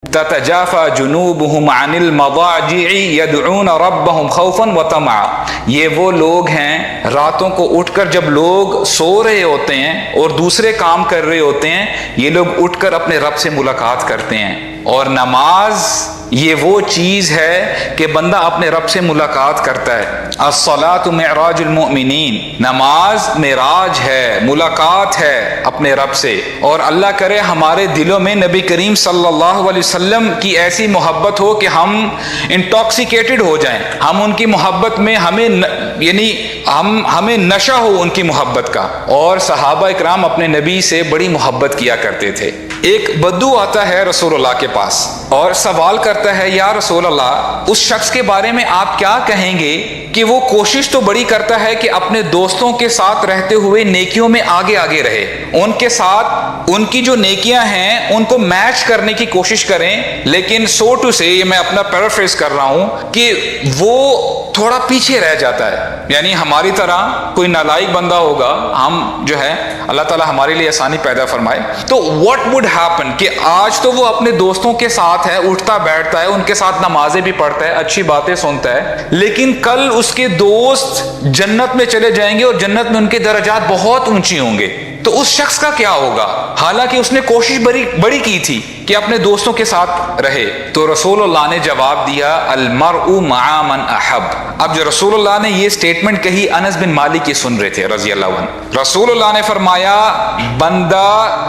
تتجافى جنوبهم عن المضاجع يدعون ربهم خوفا وطمعا. یہ وہ لوگ ہیں راتوں کو اٹھ کر جب لوگ سو رہے ہوتے ہیں اور دوسرے کام کر رہے ہوتے ہیں، یہ لوگ اٹھ کر اپنے رب سے ملاقات کرتے ہیں. اور نماز یہ وہ چیز ہے کہ بندہ اپنے رب سے ملاقات کرتا ہے. الصلاۃ معراج المؤمنین، نماز معراج ہے، ملاقات ہے اپنے رب سے. اور اللہ کرے ہمارے دلوں میں نبی کریم صلی اللہ علیہ وسلم کی ایسی محبت ہو کہ ہم انٹاکسیکیٹڈ ہو جائیں، ہم ان کی محبت میں ہمیں نشہ ہو ان کی محبت کا. اور صحابہ اکرام اپنے نبی سے بڑی محبت کیا کرتے تھے. ایک بدو آتا ہے رسول اللہ کے پاس اور سوال کرتا ہے، یا رسول اللہ، اس شخص کے بارے میں آپ کیا کہیں گے کہ وہ کوشش تو بڑی کرتا ہے کہ اپنے دوستوں کے ساتھ رہتے ہوئے نیکیوں میں آگے آگے رہے، ان کے ساتھ ان کی جو نیکیاں ہیں ان کو میچ کرنے کی کوشش کریں، لیکن سو ٹو سے، یہ میں اپنا پیرافریز کر رہا ہوں، کہ وہ تھوڑا پیچھے رہ جاتا ہے. یعنی ہماری طرح کوئی نالائق بندہ ہوگا، ہم جو ہے اللہ تعالیٰ ہمارے لیے آسانی پیدا فرمائے، تو واٹ وڈ ہیپن کہ آج تو وہ اپنے دوستوں کے ساتھ ہے، اٹھتا بیٹھتا ہے، ان کے ساتھ نمازیں بھی پڑھتا ہے، اچھی باتیں سنتا ہے، لیکن کل اس کے دوست جنت میں چلے جائیں گے اور جنت میں ان کے درجات بہت اونچی ہوں گے. تو اس شخص کا کیا ہوگا؟ حالانکہ اس نے کوشش بڑی کی تھی کہ اپنے دوستوں کے ساتھ رہے. تو رسول اللہ نے جواب دیا، المرء مع من احب. اب جو رسول اللہ نے یہ سٹیٹمنٹ کہی، انس بن مالک یہ سن رہے تھے رضی اللہ عنہ. رسول اللہ نے فرمایا، بندہ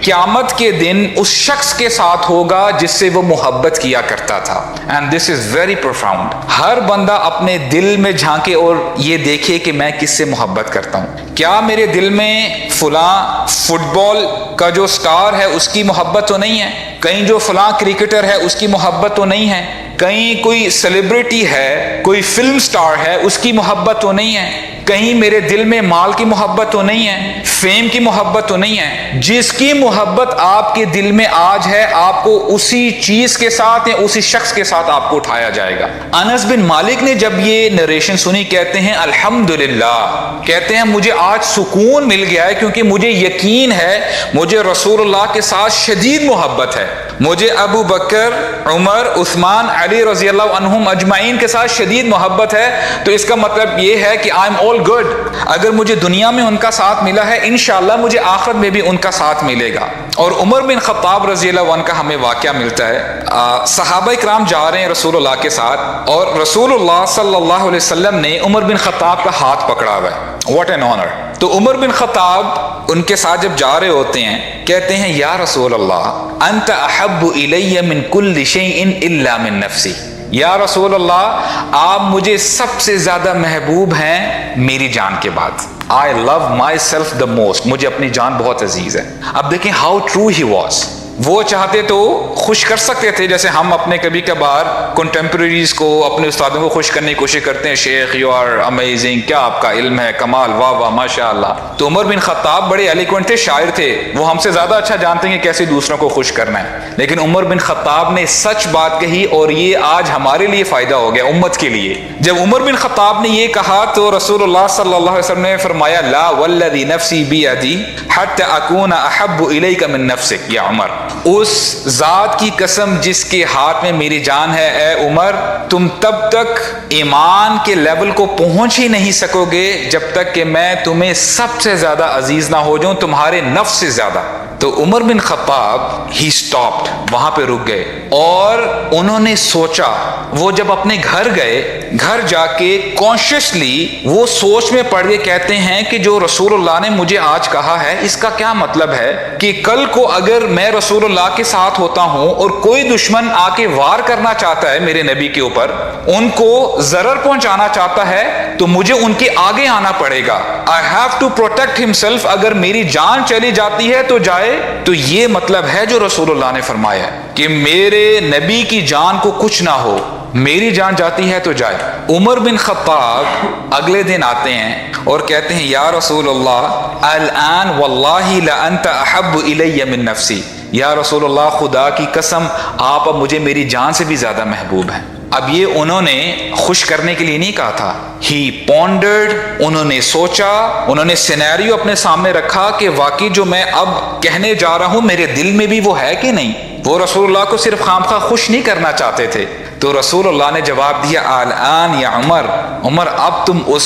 قیامت کے دن اس شخص کے ساتھ ہوگا جس سے وہ محبت کیا کرتا تھا. And this is very profound. ہر بندہ اپنے دل میں جھانکے اور یہ دیکھے کہ میں کس سے محبت کرتا ہوں. کیا میرے دل میں فلاں فٹ بال کا جو سٹار ہے اس کی محبت تو نہیں ہے؟ کہیں جو فلاں کرکٹر ہے اس کی محبت تو نہیں ہے؟ کہیں کوئی سیلیبریٹی ہے، کوئی فلم سٹار ہے، اس کی محبت تو نہیں ہے؟ کہیں میرے دل میں مال کی محبت تو نہیں ہے، فیم کی محبت تو نہیں ہے؟ جس کی محبت آپ کے دل میں آج ہے، آپ کو اسی چیز کے ساتھ یا اسی شخص کے ساتھ آپ کو اٹھایا جائے گا. انس بن مالک نے جب یہ نریشن سنی، کہتے ہیں الحمدللہ، کہتے ہیں مجھے آج سکون مل گیا ہے، کیونکہ مجھے یقین ہے مجھے رسول اللہ کے ساتھ شدید محبت ہے. مجھے ابو بکر، عمر، عثمان، علی رضی اللہ عنہم اجمعین کے ساتھ شدید محبت ہے. تو اس کا مطلب یہ ہے کہ آئی ایم آل گڈ. اگر مجھے دنیا میں ان کا ساتھ ملا ہے، انشاءاللہ مجھے آخرت میں بھی ان کا ساتھ ملے گا. اور عمر بن خطاب رضی اللہ عنہ کا ہمیں واقعہ ملتا ہے. صحابہ اکرام جا رہے ہیں رسول اللہ کے ساتھ، اور رسول اللہ صلی اللہ علیہ وسلم نے عمر بن خطاب کا ہاتھ پکڑا ہوا ہے. What an honour. تو عمر بن خطاب ان کے ساتھ جب جا رہے ہوتے ہیں، کہتے ہیں، یا رسول اللہ، انت احب الی من کل شیء الا من نفسی. یا رسول اللہ، آپ مجھے سب سے زیادہ محبوب ہیں میری جان کے بعد. I love myself the most. مجھے اپنی جان بہت عزیز ہے. اب دیکھیں how true he was. وہ چاہتے تو خوش کر سکتے تھے، جیسے ہم اپنے کبھی کبھار کنٹمپریریز کو، اپنے استادوں کو خوش کرنے کی کوشش کرتے ہیں، شیخ یو آر امیزنگ، کیا آپ کا علم ہے، کمال، واہ واہ ماشاء اللہ. تو عمر بن خطاب بڑے ایلیکوینٹ تھے، شاعر تھے، وہ ہم سے زیادہ اچھا جانتے ہیں کہ کیسے دوسروں کو خوش کرنا ہے. لیکن عمر بن خطاب نے سچ بات کہی، اور یہ آج ہمارے لیے فائدہ ہو گیا، امت کے لیے. جب عمر بن خطاب نے یہ کہا تو رسول اللہ صلی اللہ علیہ وسلم نے فرمایا، لا والذی نفسی بیدی حتی اکون احب الیک من نفسک یا عمر. اس ذات کی قسم جس کے ہاتھ میں میری جان ہے، اے عمر، تم تب تک ایمان کے لیول کو پہنچ ہی نہیں سکو گے جب تک کہ میں تمہیں سب سے زیادہ عزیز نہ ہو جاؤں، تمہارے نفس سے زیادہ. تو عمر بن خطاب ہی سٹاپڈ، وہاں پہ رک گئے، اور انہوں نے سوچا. وہ جب اپنے گھر گئے، گھر جا کے کانشیسلی وہ سوچ میں پڑ گئے. کہتے ہیں کہ جو رسول اللہ نے مجھے آج کہا ہے، اس کا کیا مطلب ہے کہ کل کو اگر میں رسول اللہ کے ساتھ ہوتا ہوں اور کوئی دشمن آ کے وار کرنا چاہتا ہے میرے نبی کے اوپر، ان کو ضرر پہنچانا چاہتا ہے، تو مجھے ان کے آگے آنا پڑے گا. I have to protect himself. اگر میری جان چلی جاتی ہے تو جائے. تو یہ مطلب ہے جو رسول اللہ نے فرمایا کہ میرے نبی کی جان کو کچھ نہ ہو، میری جان جاتی ہے تو جائے. عمر بن خطاب اگلے دن آتے ہیں اور کہتے ہیں، یا رسول اللہ، الان واللہ لانت احب الی من نفسی. یا رسول اللہ، خدا کی قسم آپ اب مجھے میری جان سے بھی زیادہ محبوب ہیں. اب یہ انہوں نے خوش کرنے کے لیے نہیں کہا تھا. ہی پونڈرڈ، انہوں نے سوچا، انہوں نے سینیریو اپنے سامنے رکھا کہ واقعی جو میں اب کہنے جا رہا ہوں میرے دل میں بھی وہ ہے کہ نہیں. وہ رسول اللہ کو صرف خامخواہ خوش نہیں کرنا چاہتے تھے. تو رسول اللہ نے جواب دیا الان یا عمر، عمر اب تم اس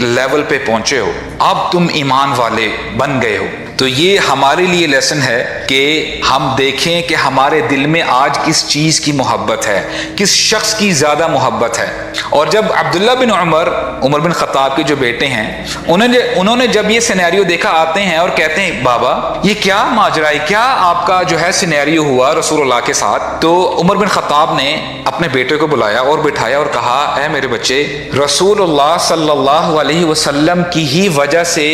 لیول پہ پہنچے ہو، اب تم ایمان والے بن گئے ہو. تو یہ ہمارے لیے لیسن ہے کہ ہم دیکھیں کہ ہمارے دل میں آج کس چیز کی محبت ہے، کس شخص کی زیادہ محبت ہے. اور جب عبداللہ بن عمر بن خطاب کے جو بیٹے ہیں، انہوں نے جب یہ سینیریو دیکھا، آتے ہیں اور کہتے ہیں بابا یہ کیا ماجرا ہے، کیا آپ کا جو ہے سینیریو ہوا رسول اللہ کے ساتھ. تو عمر بن خطاب نے اپنے بیٹے کو بلایا اور بٹھایا اور کہا اے میرے بچے، رسول اللہ صلی اللہ علیہ وسلم کی ہی وجہ سے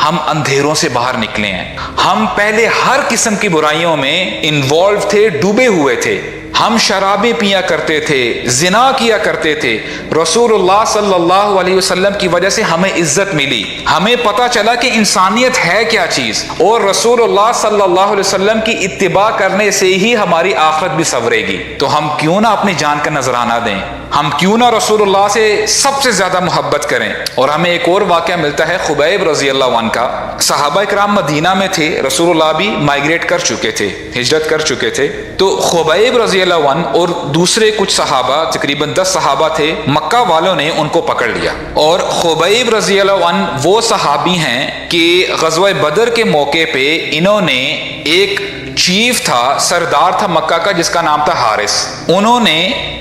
ہم اندھیروں سے باہر نکلے ہیں. ہم پہلے ہر قسم کی برائیوں میں انوالو تھے، ڈوبے ہوئے تھے. ہم شرابیں پیا کرتے تھے، زنا کیا کرتے تھے. رسول اللہ صلی اللہ علیہ وسلم کی وجہ سے ہمیں عزت ملی، ہمیں پتہ چلا کہ انسانیت ہے کیا چیز، اور رسول اللہ صلی اللہ علیہ وسلم کی اتباع کرنے سے ہی ہماری آخرت بھی سنورے گی. تو ہم کیوں نہ اپنی جان کا نذرانہ دیں، ہم کیوں نہ رسول اللہ سے سب سے زیادہ محبت کریں. اور ہمیں ایک اور واقعہ ملتا ہے خبیب رضی اللہ عنہ کا. صحابہ کرام مدینہ میں تھے، رسول اللہ بھی مائگریٹ کر چکے تھے، ہجرت کر چکے تھے. تو خبیب رضی اللہ عنہ اور دوسرے کچھ صحابہ، تقریباً 10 صحابہ تھے، مکہ والوں نے ان کو پکڑ لیا. اور خبیب رضی اللہ عنہ وہ صحابی ہیں کہ غزوہ بدر کے موقع پہ انہوں نے ایک چیف تھا، سردار تھا مکہ کا جس کا نام تھا حارث، انہوں نے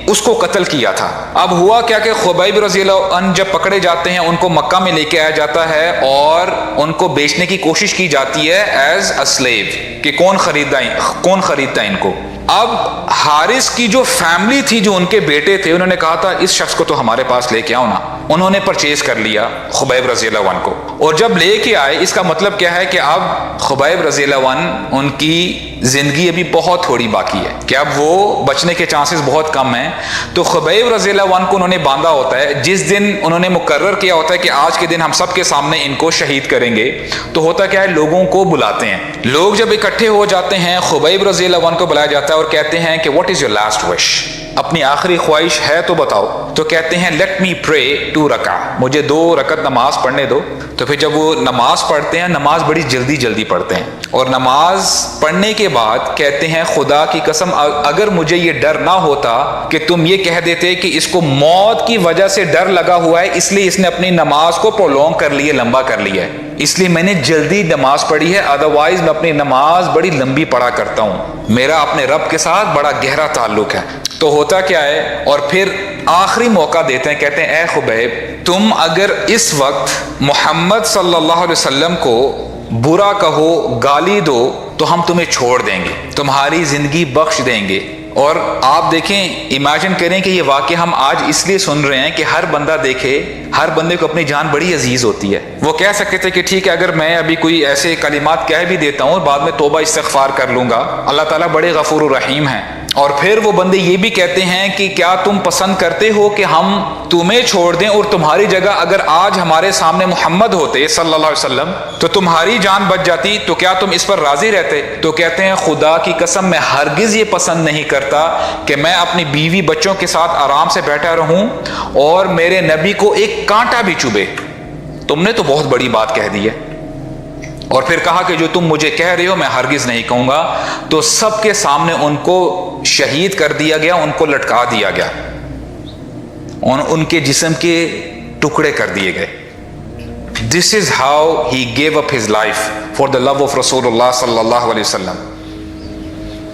اس کو قتل کیا تھا. اب ہوا کیا کہ خبیب رضی اللہ عنہ جب پکڑے جاتے ہیں ان کو مکہ میں لے کے آیا جاتا ہے اور ان کو بیچنے کی کوشش کی جاتی ہے ایز اے سلیو، کہ کون خریدتا ان کو. اب حارث کی جو فیملی تھی، جو ان کے بیٹے تھے، انہوں نے کہا تھا اس شخص کو تو ہمارے پاس لے کے آؤ نا. انہوں نے پرچیز کر لیا خبیب رضی اللہ عنہ کو، اور جب لے کے آئے اس کا مطلب کیا ہے کہ اب خبیب رضی اللہ عنہ ان کی زندگی ابھی بہت تھوڑی باقی ہے، کہ اب وہ بچنے کے چانسز بہت کم ہیں. تو خبیب رضی اللہ عنہ کو انہوں نے باندھا ہوتا ہے. جس دن انہوں نے مقرر کیا ہوتا ہے کہ آج کے دن ہم سب کے سامنے ان کو شہید کریں گے، تو ہوتا کیا ہے، لوگوں کو بلاتے ہیں. لوگ جب اکٹھے ہو جاتے ہیں خبیب رضی اللہ عنہ کو بلایا جاتا ہے اور کہتے ہیں کہ واٹ از یور لاسٹ وش، اپنی آخری خواہش ہے تو بتاؤ. تو کہتے ہیں لیٹ می پرے 2 رکعہ، مجھے 2 رکعت نماز پڑھنے دو. تو پھر جب وہ نماز پڑھتے ہیں، نماز بڑی جلدی پڑھتے ہیں، اور نماز پڑھنے کے بعد کہتے ہیں خدا کی قسم اگر مجھے یہ ڈر نہ ہوتا کہ تم یہ کہہ دیتے کہ اس کو موت کی وجہ سے ڈر لگا ہوا ہے اس لیے اس نے اپنی نماز کو پرولونگ کر لی ہے، لمبا کر لیا ہے، اس لیے میں نے جلدی نماز پڑھی ہے، ادروائز میں اپنی نماز بڑی لمبی پڑھا کرتا ہوں، میرا اپنے رب کے ساتھ بڑا گہرا تعلق ہے. تو ہوتا کیا ہے، اور پھر آخری موقع دیتے ہیں، کہتے ہیں اے خبیب تم اگر اس وقت محمد صلی اللہ علیہ وسلم کو برا کہو، گالی دو، تو ہم تمہیں چھوڑ دیں گے، تمہاری زندگی بخش دیں گے. اور آپ دیکھیں، امیجن کریں کہ یہ واقعہ ہم آج اس لیے سن رہے ہیں کہ ہر بندہ دیکھے، ہر بندے کو اپنی جان بڑی عزیز ہوتی ہے. وہ کہہ سکتے تھے کہ ٹھیک ہے اگر میں ابھی کوئی ایسے کلمات کہہ بھی دیتا ہوں اور بعد میں توبہ استغفار کر لوں گا، اللہ تعالیٰ بڑے غفور الرحیم ہیں. اور پھر وہ بندے یہ بھی کہتے ہیں کہ کیا تم پسند کرتے ہو کہ ہم تمہیں چھوڑ دیں اور تمہاری جگہ اگر آج ہمارے سامنے محمد ہوتے صلی اللہ علیہ وسلم تو تمہاری جان بچ جاتی، تو کیا تم اس پر راضی رہتے؟ تو کہتے ہیں خدا کی قسم میں ہرگز یہ پسند نہیں کرتا کہ میں اپنی بیوی بچوں کے ساتھ آرام سے بیٹھا رہوں اور میرے نبی کو ایک کانٹا بھی چبھے. تم نے تو بہت بڑی بات کہہ دی ہے. اور پھر کہا کہ جو تم مجھے کہہ رہے ہو میں ہرگز نہیں کہوں گا. تو سب کے سامنے ان کو شہید کر دیا گیا، ان کو لٹکا دیا گیا، ان کے جسم کے ٹکڑے کر دیے گئے. This is how he gave up his life for the love of رسول اللہ صلی اللہ علیہ وسلم.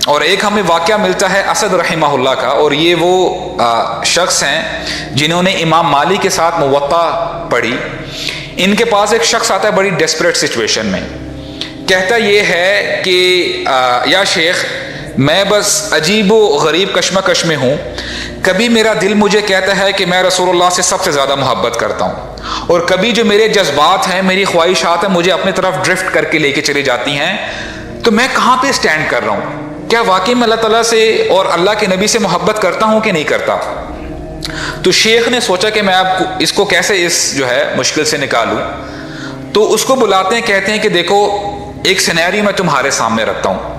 اور ایک ہمیں واقعہ ملتا ہے اسد رحمہ اللہ کا، اور یہ وہ شخص ہیں جنہوں نے امام مالک کے ساتھ موطا پڑھی. ان کے پاس ایک شخص آتا ہے بڑی ڈیسپریٹ سچویشن میں، کہتا یہ ہے کہ یا شیخ میں بس عجیب و غریب کشمکش میں ہوں، کبھی میرا دل مجھے کہتا ہے کہ میں رسول اللہ سے سب سے زیادہ محبت کرتا ہوں، اور کبھی جو میرے جذبات ہیں، میری خواہشات ہیں، مجھے اپنی طرف ڈرفٹ کر کے لے کے چلی جاتی ہیں. تو میں کہاں پہ سٹینڈ کر رہا ہوں؟ کیا واقعی میں اللہ تعالیٰ سے اور اللہ کے نبی سے محبت کرتا ہوں کہ نہیں کرتا؟ تو شیخ نے سوچا کہ میں آپ اس کو کیسے جو ہے مشکل سے نکالوں. تو اس کو بلاتے ہیں، کہتے ہیں کہ دیکھو ایک سینیریو میں تمہارے سامنے رکھتا ہوں،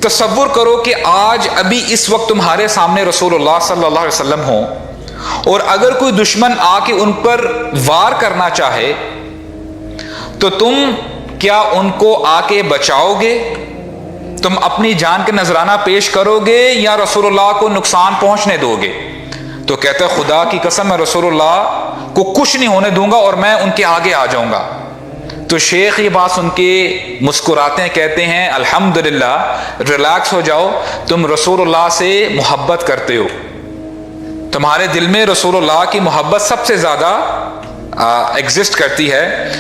تصور کرو کہ آج ابھی اس وقت تمہارے سامنے رسول اللہ صلی اللہ علیہ وسلم ہوں، اور اگر کوئی دشمن آ کے ان پر وار کرنا چاہے تو تم کیا ان کو آ کے بچاؤ گے تم اپنی جان کے نذرانہ پیش کرو گے یا رسول اللہ کو نقصان پہنچنے دو گے؟ تو کہتا ہے خدا کی قسم میں رسول اللہ کو کچھ نہیں ہونے دوں گا اور میں ان کے آگے آ جاؤں گا۔ تو شیخ یہ بات سن کے مسکراتے ہیں، کہتے ہیں الحمدللہ، ریلیکس ہو جاؤ، تم رسول اللہ سے محبت کرتے ہو، تمہارے دل میں رسول اللہ کی محبت سب سے زیادہ ایگزسٹ کرتی ہے۔